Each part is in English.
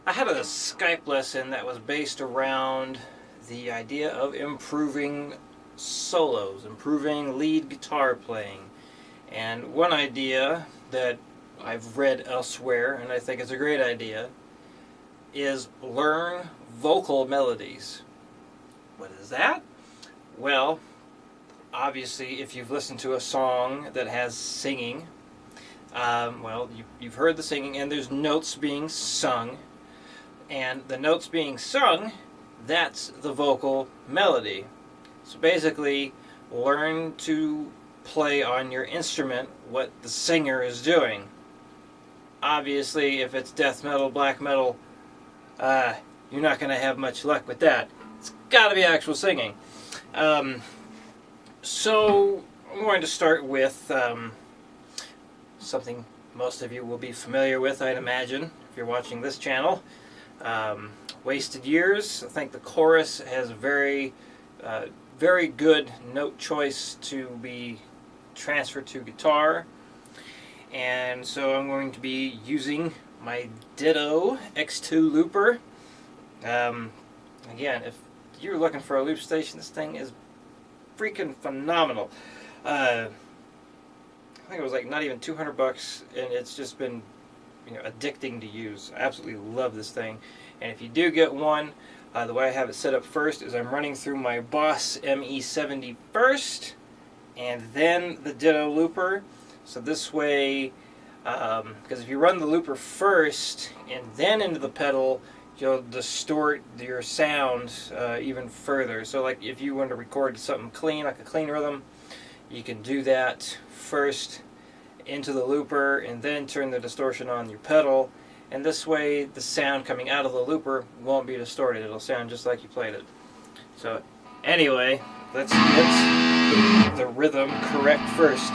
I had a Skype lesson that was based around the idea of improving solos, improving lead guitar playing. And one idea that I've read elsewhere, and I think it's a great idea, is learn vocal melodies. What is that? Well, obviously, if you've listened to a song that has singing, you've heard the singing, and there's notes being sung, and the notes being sung, that's the vocal melody. So basically, learn to play on your instrument what the singer is doing. Obviously, if it's death metal, black metal, you're not going to have much luck with that. It's got to be actual singing. So I'm going to start with something most of you will be familiar with, I'd imagine, if you're watching this channel. Wasted Years. I think the chorus has a very good note choice to be transferred to guitar. And so I'm going to be using my Ditto X2 looper. Again, if you're looking for a loop station, this thing is freaking phenomenal. I think it was like not even $200, and it's just been, addicting to use. I absolutely love this thing. And if you do get one, the way I have it set up first is I'm running through my Boss ME70 first, and then the Ditto looper. So this way, because if you run the looper first and then into the pedal, you'll distort your sound even further. So like if you want to record something clean, like a clean rhythm, you can do that first into the looper and then turn the distortion on your pedal. And this way the sound coming out of the looper won't be distorted. It'll sound just like you played it. So anyway, let's get the rhythm correct first.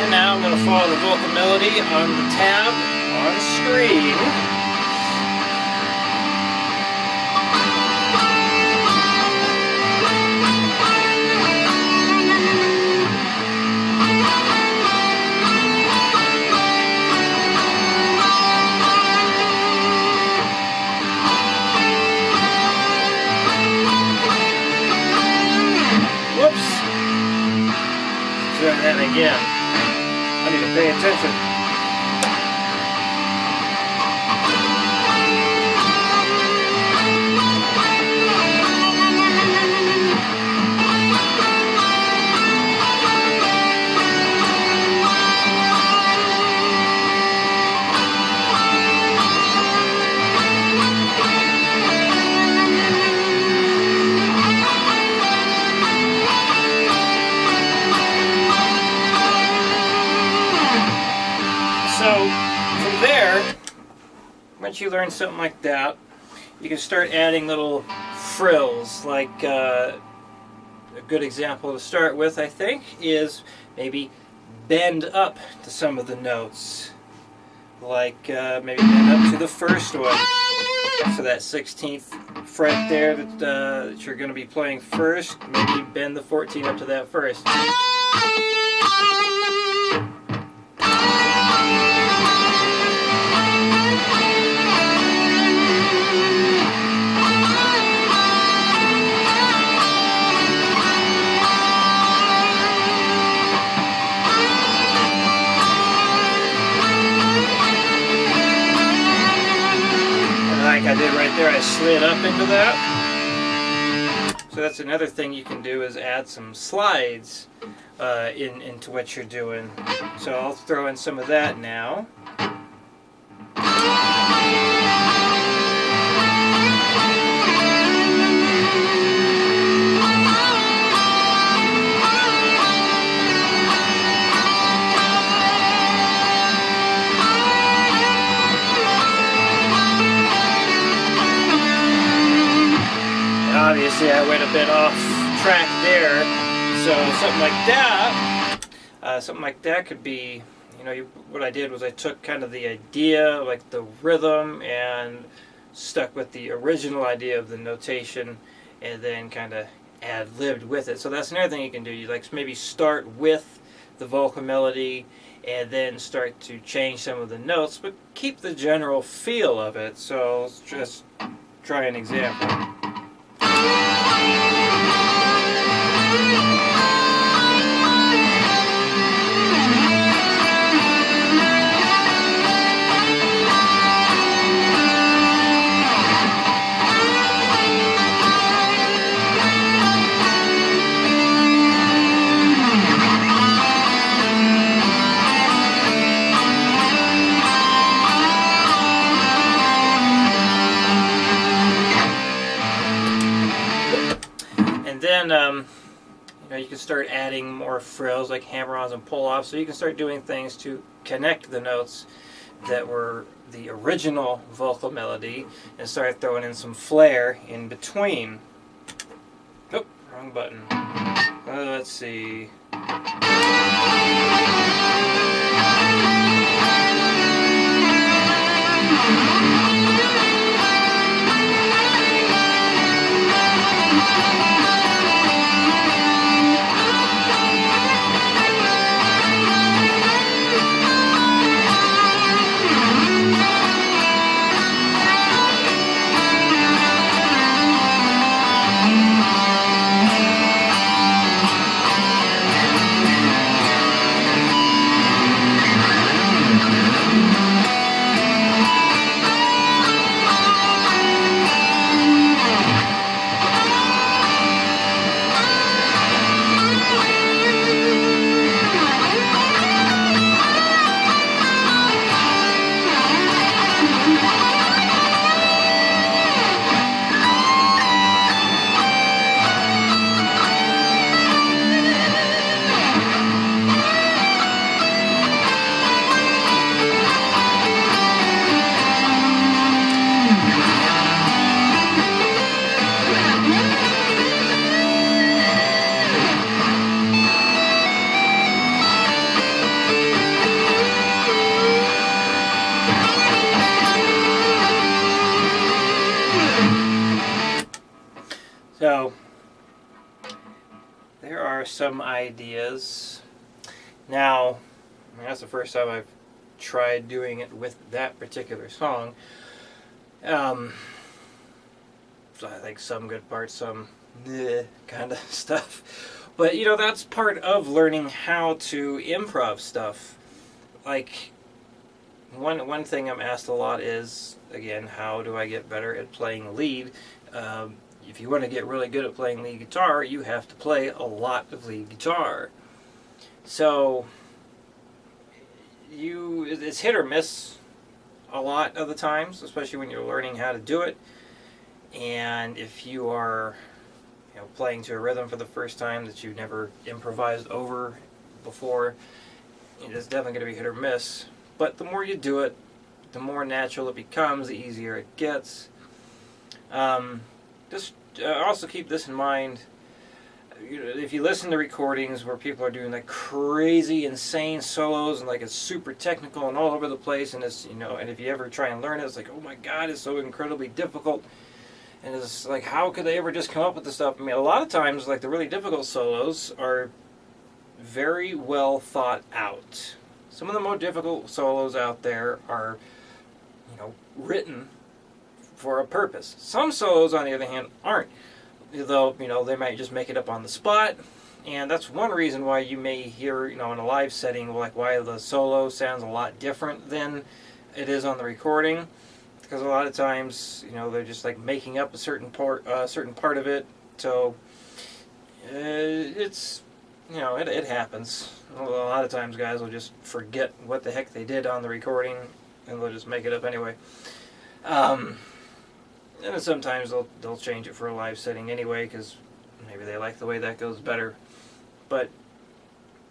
Now I'm going to follow the vocal melody on the tab on screen. Whoops. Try that again. I need to pay attention. So from there, once you learn something like that, you can start adding little frills. Like a good example to start with, I think, is maybe bend up to some of the notes. Like maybe bend up to the first one. So that 16th fret there that you're going to be playing first, maybe bend the 14 up to that first. Like I did right there, I slid up into that. So that's another thing you can do, is add some slides into what you're doing. So I'll throw in some of that now. Obviously I went a bit off track there, So something like that could be, what I did was I took kind of the idea, like the rhythm, and stuck with the original idea of the notation, and then kind of ad-libbed with it. So that's another thing you can do. You like maybe start with the vocal melody and then start to change some of the notes, but keep the general feel of it. So let's just try an example. And then you can start adding more frills like hammer-ons and pull-offs, so you can start doing things to connect the notes that were the original vocal melody and start throwing in some flair in between. Oh, wrong button. Let's see. So, there are some ideas. Now, that's the first time I've tried doing it with that particular song. So I think some good parts, some kind of stuff. But, that's part of learning how to improv stuff. Like, one thing I'm asked a lot is, again, how do I get better at playing lead? If you want to get really good at playing lead guitar, you have to play a lot of lead guitar. So, it's hit or miss a lot of the times, especially when you're learning how to do it. And if you are playing to a rhythm for the first time that you've never improvised over before, it's definitely going to be hit or miss. But the more you do it, the more natural it becomes, the easier it gets. Just also keep this in mind. If you listen to recordings where people are doing like crazy, insane solos and like it's super technical and all over the place, and it's and if you ever try and learn it, it's like, oh my God, it's so incredibly difficult. And it's like, how could they ever just come up with this stuff? I mean, a lot of times, like the really difficult solos are very well thought out. Some of the more difficult solos out there are, written for a purpose. Some solos, on the other hand, aren't. Though, they might just make it up on the spot. And that's one reason why you may hear, in a live setting, like why the solo sounds a lot different than it is on the recording. Because a lot of times, they're just like making up a certain part of it. So, it's, it happens. A lot of times guys will just forget what the heck they did on the recording and they'll just make it up anyway. And sometimes they'll change it for a live setting anyway because maybe they like the way that goes better. But,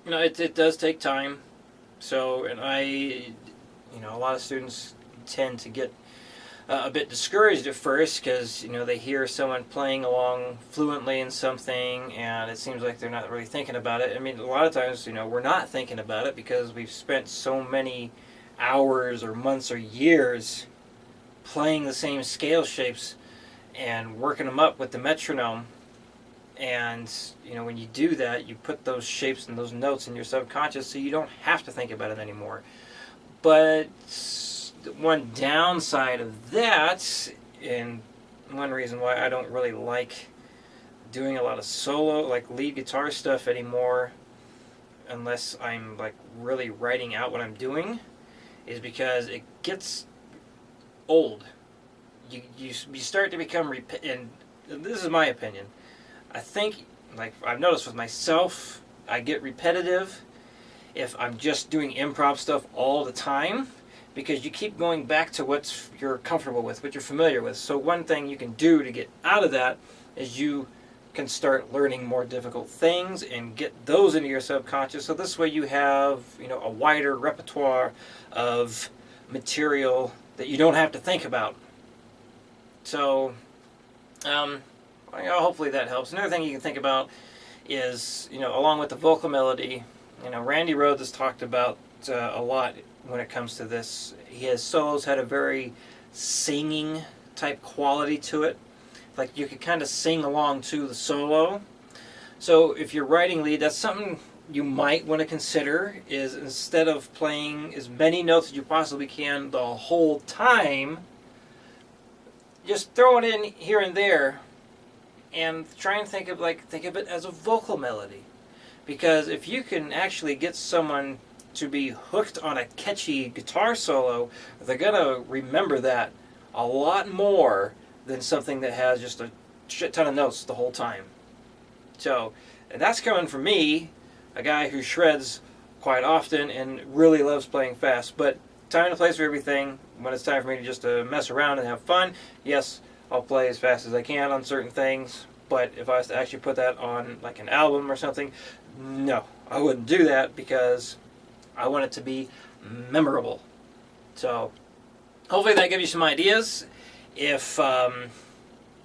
it does take time. So, and a lot of students tend to get a bit discouraged at first because they hear someone playing along fluently in something and it seems like they're not really thinking about it. I mean, a lot of times we're not thinking about it because we've spent so many hours or months or years playing the same scale shapes and working them up with the metronome. And when you do that, you put those shapes and those notes in your subconscious so you don't have to think about it anymore. But one downside of that, and one reason why I don't really like doing a lot of solo, like lead guitar stuff anymore, unless I'm like really writing out what I'm doing, is because it gets old. You start to become and this is my opinion. I think, like I've noticed with myself, I get repetitive if I'm just doing improv stuff all the time, because you keep going back to what you're comfortable with, what you're familiar with. So one thing you can do to get out of that is you can start learning more difficult things and get those into your subconscious. So this way you have, a wider repertoire of material that you don't have to think about. So, hopefully that helps. Another thing you can think about is, along with the vocal melody, Randy Rhoads has talked about a lot when it comes to this. His solos had a very singing type quality to it. Like you could kind of sing along to the solo. So if you're writing lead, that's something you might want to consider, is instead of playing as many notes as you possibly can the whole time, just throw it in here and there and try and think of it as a vocal melody. Because if you can actually get someone to be hooked on a catchy guitar solo, they're going to remember that a lot more than something that has just a shit ton of notes the whole time. So, and that's coming from me, a guy who shreds quite often and really loves playing fast. But time and place for everything. When it's time for me to just mess around and have fun, yes, I'll play as fast as I can on certain things. But if I was to actually put that on like an album or something, no, I wouldn't do that because I want it to be memorable. So hopefully that gives you some ideas. If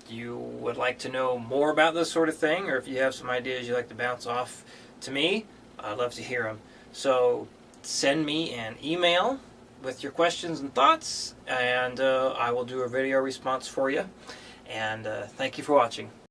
you would like to know more about this sort of thing, or if you have some ideas you'd like to bounce off to me, I'd love to hear them. So send me an email with your questions and thoughts, and I will do a video response for you. And thank you for watching.